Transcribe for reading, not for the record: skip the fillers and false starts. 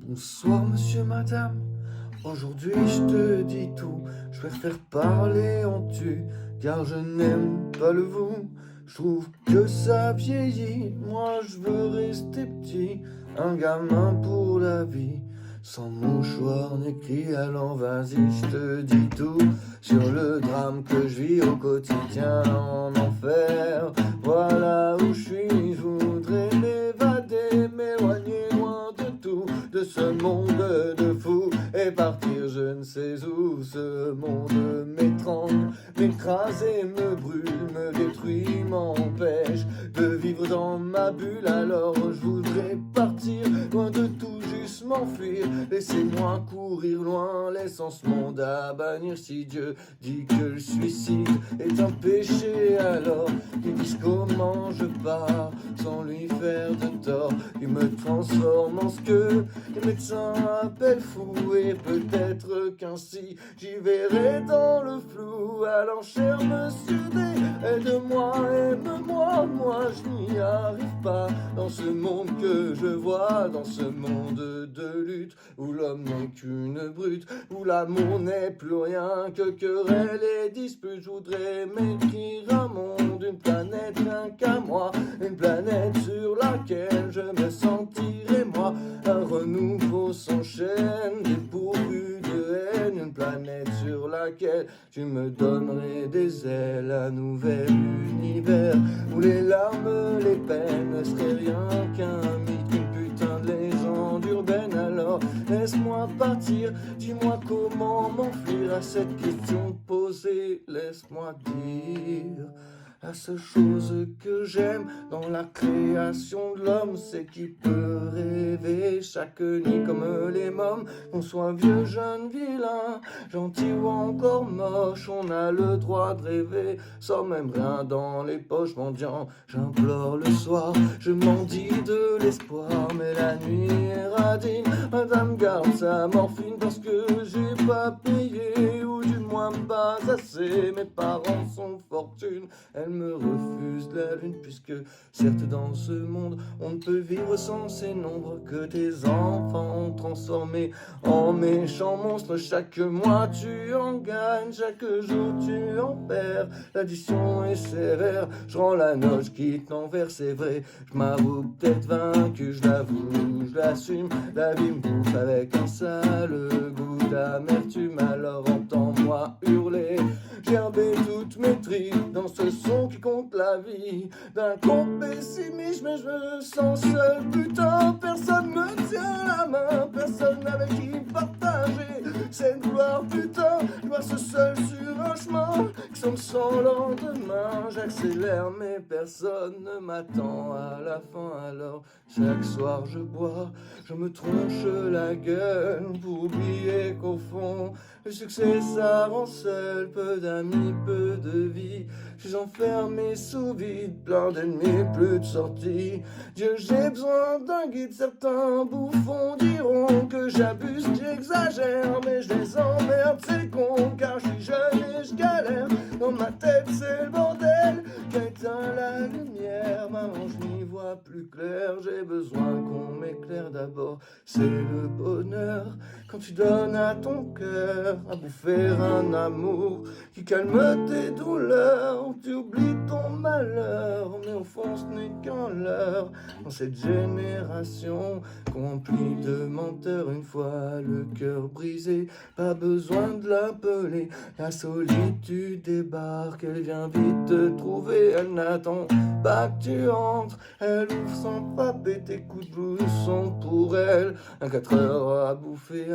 Bonsoir monsieur, madame, aujourd'hui je te dis tout, je préfère parler en tu, car je n'aime pas le vous, je trouve que ça vieillit, moi je veux rester petit, un gamin pour la vie, sans mouchoir ni cri, alors vas-y je te dis tout, sur le drame que je vis au quotidien en enfer, voilà où je suis, je voudrais m'évader, m'éloigner loin de tout, de ce monde de fous et partir je ne sais où. Ce monde m'étrangle, m'écrase et me brûle, me détruit, m'empêche de vivre dans ma bulle. Alors je voudrais partir loin de tout, juste m'enfuir. Laissez-moi courir loin, laissant ce monde à bannir. Si Dieu dit que le suicide est un péché, alors qu'ils disent comment je pars sans lui faire de tort. Il me transforme en ce que les médecins appellent fou, et peut-être qu'ainsi j'y verrai dans le flou. Alors cher monsieur D, aide-moi, aime-moi, moi je n'y arrive pas. Dans ce monde que je vois, dans ce monde de lutte, où l'homme n'est qu'une brute, où l'amour n'est plus rien que querelle et dispute. Je voudrais m'écrire un monde, une planète rien qu'à moi, une planète sur laquelle je me sentirai moi. Un renouveau s'enchaîne, dépourvu de haine, une planète sur laquelle tu me donnerais des ailes. Un nouvel univers où les larmes, les peines ne seraient rien qu'un mythe, une putain de légende urbaine. Alors laisse-moi partir, dis-moi comment m'enfuir à cette question posée. Laisse-moi dire la seule chose que j'aime dans la création de l'homme, c'est qu'il peut rêver chaque nuit comme les mômes. Qu'on soit vieux, jeune, vilain, gentil ou encore moche, on a le droit de rêver sans même rien dans les poches. Mendiant, j'implore le soir, je m'en dis de l'espoir, mais la nuit est radine. Madame garde sa morphine parce que j'ai pas payé, ou du moins pas assez. Mes parents sont fortune, elle me refuse la lune, puisque certes dans ce monde on ne peut vivre sans ces nombres que tes enfants ont transformés en méchants monstres. Chaque mois tu en gagnes, chaque jour tu en perds, l'addition est sévère, je rends la note, je quitte l'envers. C'est vrai, je m'avoue peut-être vaincu, je l'avoue, je l'assume, la vie me bouffe avec un sale goût d'amertume. Alors entends-moi hurler, gerber toutes mes tripes dans ce son qui compte la vie d'un con pessimiste. Mais je me sens seul, putain, personne me tient la main, personne avec qui partager cette gloire. Putain, je marche seul sur un chemin qui semble sans lendemain. J'accélère mais personne ne m'attend à la fin. Alors chaque soir je bois, je me tronche la gueule pour oublier qu'au fond le succès ça rend seul. Peu d'amis, peu de vie, je suis enfermé sous vide, plein d'ennemis, plus de sortie. Dieu, j'ai besoin d'un guide. Certains bouffons diront que j'abuse, que j'exagère, mais je les emmerde, c'est con, car je suis jeune et je galère. Dans ma tête c'est le bordel qu'a éteint la lumière. Maman, je n'y vois plus clair, j'ai besoin qu'on m'éclaire. D'abord c'est le bonheur quand tu donnes à ton cœur à bouffer un amour qui calme tes douleurs. Tu oublies ton malheur, mais au fond ce n'est qu'un leurre. Dans cette génération remplie de menteurs, une fois le cœur brisé, pas besoin de l'appeler. La solitude débarque, elle vient vite te trouver. Elle n'attend pas que tu entres, elle ouvre sans frapper. Tes coups de blouson pour elle, un 4 heures à bouffer.